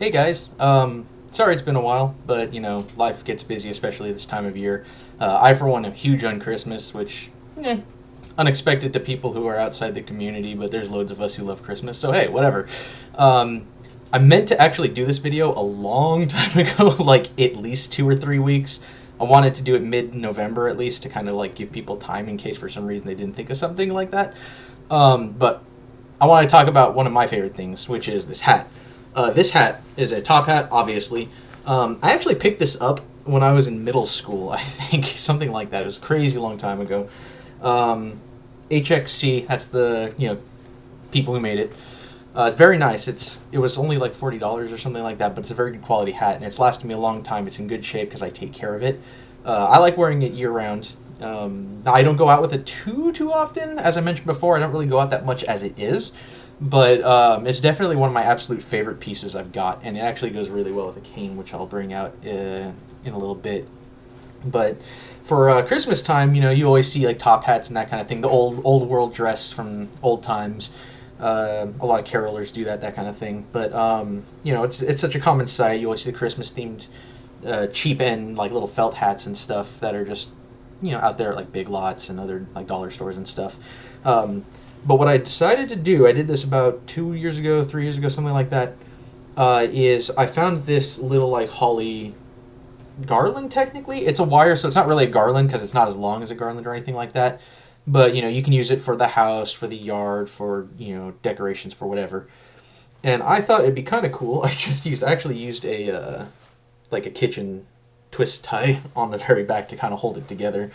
Hey guys, sorry it's been a while, but life gets busy, especially this time of year. I, for one, am huge on Christmas, which, unexpected to people who are outside the community, but there's loads of us who love Christmas, so hey, whatever. Um, I meant to actually do this video a long time ago, like at least 2 or 3 weeks. I wanted to do it mid-November at least to kind of like give people time in case for some reason they didn't think of something like that. But I want to talk about one of my favorite things, which is this hat. This hat is a top hat, obviously. I actually picked this up when I was in middle school, I think, something like that. It was a crazy long time ago. HXC, that's the people who made it. It's very nice. It was only like $40 or something like that, but it's a very good quality hat, and it's lasted me a long time. It's in good shape because I take care of it. I like wearing it year round. I don't go out with it too often, as I mentioned before. I don't really go out that much as it is, but it's definitely one of my absolute favorite pieces I've got, and it actually goes really well with a cane, which I'll bring out in a little bit. But for Christmas time, you always see like top hats and that kind of thing. The old world dress from old times. A lot of carolers do that kind of thing. But it's such a common sight. You always see the Christmas themed cheap end like little felt hats and stuff that are just out there at like Big Lots and other like dollar stores and stuff. But what I decided to do, I did this about 2 years ago, 3 years ago, something like that. Is I found this little like holly garland. Technically, it's a wire, so it's not really a garland because it's not as long as a garland or anything like that. But you can use it for the house, for the yard, for decorations, for whatever. And I thought it'd be kind of cool. I actually used a like a kitchen twist tie on the very back to kind of hold it together.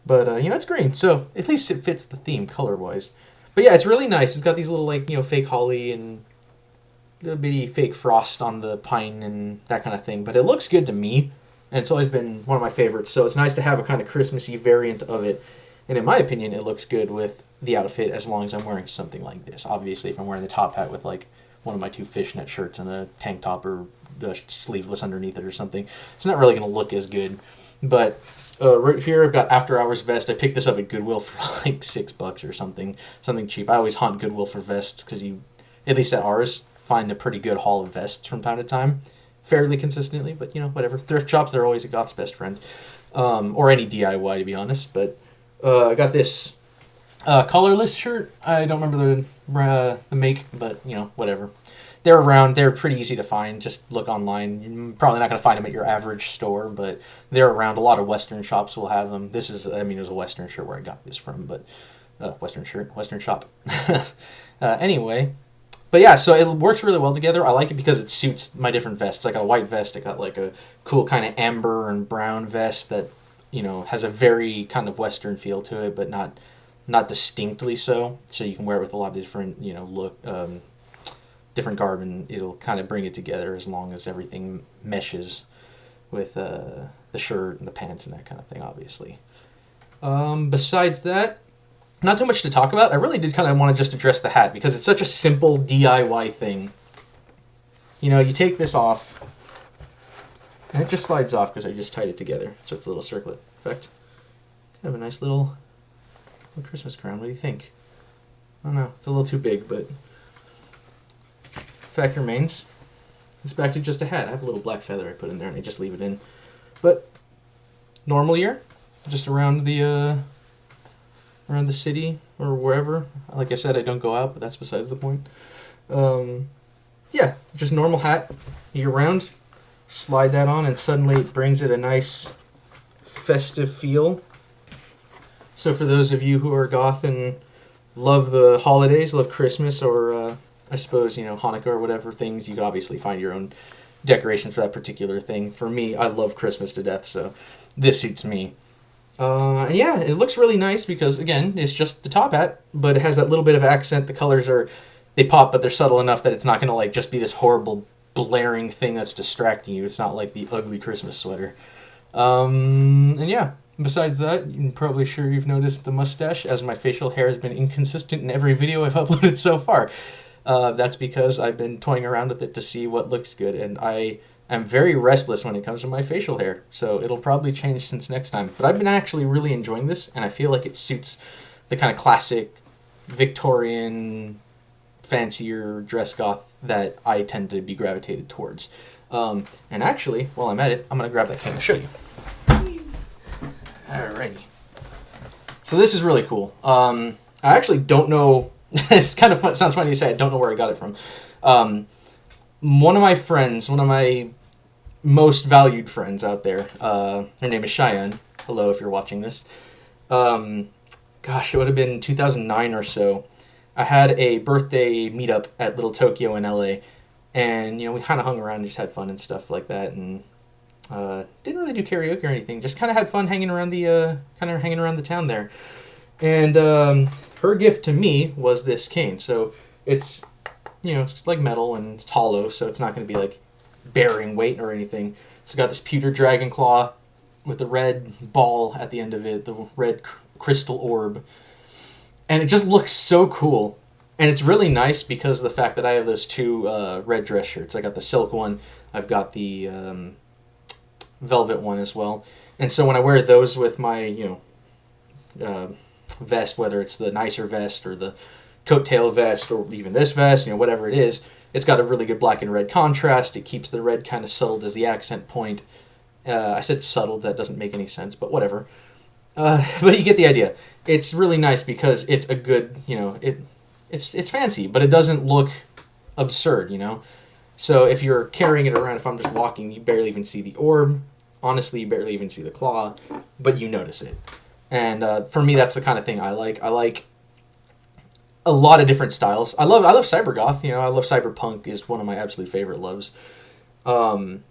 But it's green, so at least it fits the theme color wise. But yeah, it's really nice. It's got these little like fake holly and little bitty fake frost on the pine and that kind of thing. But it looks good to me, and it's always been one of my favorites. So it's nice to have a kind of Christmassy variant of it. And in my opinion, it looks good with the outfit as long as I'm wearing something like this. Obviously, if I'm wearing the top hat with like one of my two fishnet shirts and a tank top or sleeveless underneath it or something, it's not really going to look as good. But right here, I've got After Hours vest. I picked this up at Goodwill for like $6 or something cheap. I always haunt Goodwill for vests because at least at ours, find a pretty good haul of vests from time to time, fairly consistently. But whatever. Thrift shops, they're always a goth's best friend, or any DIY to be honest. But I got this colorless shirt. I don't remember the make, but whatever. They're around. They're pretty easy to find. Just look online. You're probably not going to find them at your average store, but they're around. A lot of Western shops will have them. It was a Western shirt where I got this from, but Western shirt, Western shop. Anyway, but yeah, so it works really well together. I like it because it suits my different vests. I got a white vest. I got like a cool kind of amber and brown vest that has a very kind of Western feel to it, but not distinctly so. So you can wear it with a lot of different different garb, and it'll kind of bring it together as long as everything meshes with the shirt and the pants and that kind of thing. Obviously. Besides that, not too much to talk about. I really did kind of want to just address the hat because it's such a simple DIY thing. You take this off, and it just slides off because I just tied it together. So it's a little circlet effect. Kind of a nice little Christmas crown. What do you think? I don't know. It's a little too big, but fact remains, it's back to just a hat. I have a little black feather I put in there, and I just leave it in. But normal year, just around the city or wherever. Like I said, I don't go out, but that's besides the point. Yeah, just normal hat year round. Slide that on, and suddenly it brings it a nice festive feel. So for those of you who are goth and love the holidays, love Christmas, or I suppose Hanukkah or whatever things, you can obviously find your own decorations for that particular thing. For me, I love Christmas to death, so this suits me. And yeah, it looks really nice because again, it's just the top hat, but it has that little bit of accent. The colors they pop, but they're subtle enough that it's not going to like just be this horrible blaring thing that's distracting you. It's not like the ugly Christmas sweater. And yeah, besides that, I'm probably sure you've noticed the mustache, as my facial hair has been inconsistent in every video I've uploaded so far. That's because I've been toying around with it to see what looks good, and I am very restless when it comes to my facial hair, so it'll probably change since next time. But I've been actually really enjoying this, and I feel like it suits the kind of classic Victorian fancier dress goth that I tend to be gravitated towards. And actually, while I'm at it, I'm going to grab that cane to show you. Alrighty. So this is really cool. I actually don't know. It's kind of fun, sounds funny to say. I don't know where I got it from. One of my friends, one of my most valued friends out there, her name is Cheyenne. Hello, if you're watching this. Gosh, it would have been 2009 or so. I had a birthday meetup at Little Tokyo in LA, and we kind of hung around and just had fun and stuff like that, and didn't really do karaoke or anything. Just kind of had fun hanging around the town there. And her gift to me was this cane. So it's it's like metal and it's hollow, so it's not going to be like bearing weight or anything. It's got this pewter dragon claw with the red ball at the end of it, the red crystal orb. And it just looks so cool. And it's really nice because of the fact that I have those two red dress shirts. I got the silk one. I've got the velvet one as well. And so when I wear those with my, vest, whether it's the nicer vest or the coattail vest or even this vest, whatever it is, it's got a really good black and red contrast. It keeps the red kind of subtled as the accent point. I said subtled, that doesn't make any sense, but whatever. But you get the idea. It's really nice because it's a good, it's fancy, but it doesn't look absurd, So if you're carrying it around, if I'm just walking, you barely even see the orb. Honestly, you barely even see the claw, but you notice it. And for me, that's the kind of thing I like. I like a lot of different styles. I love cybergoth. I love cyberpunk is one of my absolute favorite loves. And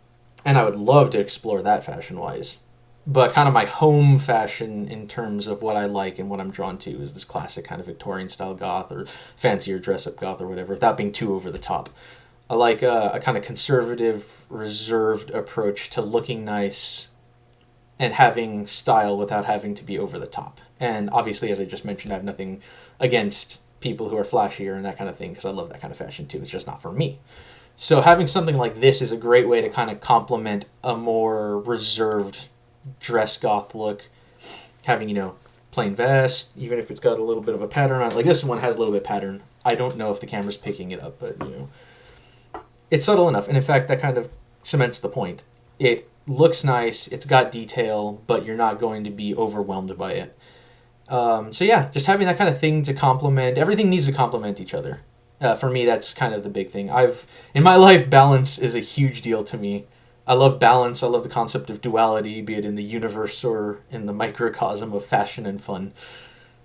I would love to explore that fashion-wise. But kind of my home fashion in terms of what I like and what I'm drawn to is this classic kind of Victorian-style goth or fancier dress-up goth or whatever, without being too over the top. I like a kind of conservative, reserved approach to looking nice and having style without having to be over the top. And obviously, as I just mentioned, I have nothing against people who are flashier and that kind of thing, because I love that kind of fashion too. It's just not for me. So having something like this is a great way to kind of complement a more reserved dress goth look. Having, plain vest, even if it's got a little bit of a pattern on it. Like this one has a little bit of pattern. I don't know if the camera's picking it up, but, it's subtle enough. And in fact, that kind of cements the point. It looks nice, it's got detail, but you're not going to be overwhelmed by it. So yeah, just having that kind of thing to complement. Everything needs to complement each other. For me, that's kind of the big thing. In my life, balance is a huge deal to me. I love balance. I love the concept of duality, be it in the universe or in the microcosm of fashion and fun.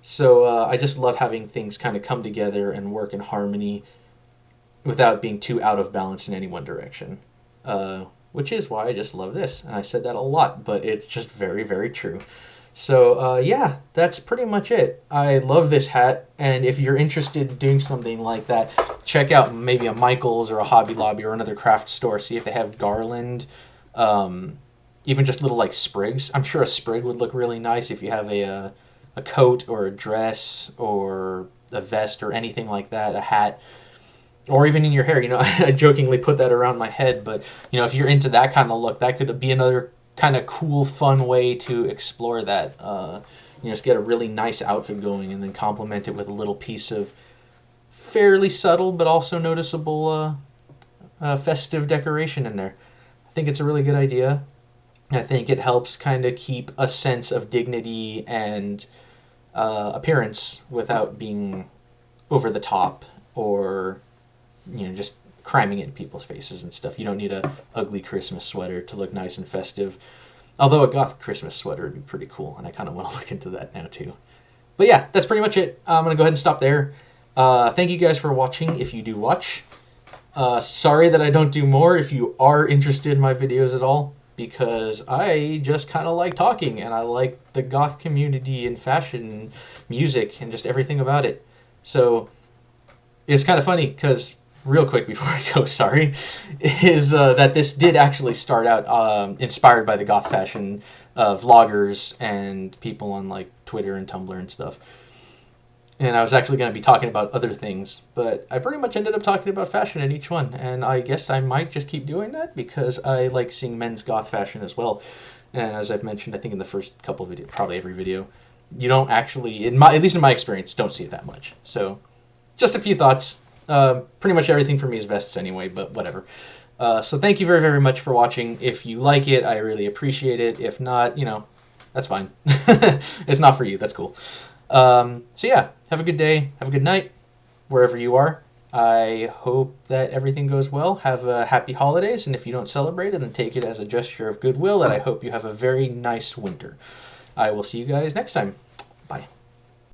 So I just love having things kind of come together and work in harmony without being too out of balance in any one direction. Which is why I just love this. And I said that a lot, but it's just very, very true. So, yeah, that's pretty much it. I love this hat, and if you're interested in doing something like that, check out maybe a Michael's or a Hobby Lobby or another craft store. See if they have garland, even just little, sprigs. I'm sure a sprig would look really nice if you have a coat or a dress or a vest or anything like that, a hat. Or even in your hair, I jokingly put that around my head, but, if you're into that kind of look, that could be another kind of cool, fun way to explore that. Just get a really nice outfit going and then complement it with a little piece of fairly subtle but also noticeable festive decoration in there. I think it's a really good idea. I think it helps kind of keep a sense of dignity and appearance without being over the top or just cramming it in people's faces and stuff. You don't need a ugly Christmas sweater to look nice and festive. Although a goth Christmas sweater would be pretty cool, and I kind of want to look into that now too. But yeah, that's pretty much it. I'm going to go ahead and stop there. Thank you guys for watching, if you do watch. Sorry that I don't do more if you are interested in my videos at all, because I just kind of like talking, and I like the goth community and fashion and music and just everything about it. So it's kind of funny because, real quick before I go, sorry, is that this did actually start out inspired by the goth fashion vloggers and people on Twitter and Tumblr and stuff. And I was actually going to be talking about other things, but I pretty much ended up talking about fashion in each one. And I guess I might just keep doing that because I like seeing men's goth fashion as well. And as I've mentioned, I think in the first couple of videos, probably every video, you don't actually, at least in my experience, don't see it that much. So just a few thoughts. Pretty much everything for me is vests anyway, but whatever. So thank you very, very much for watching. If you like it, I really appreciate it. If not, you know, that's fine. It's not for you. That's cool. So yeah, have a good day. Have a good night, wherever you are. I hope that everything goes well. Have a happy holidays, and if you don't celebrate it, then take it as a gesture of goodwill, and I hope you have a very nice winter. I will see you guys next time. Bye.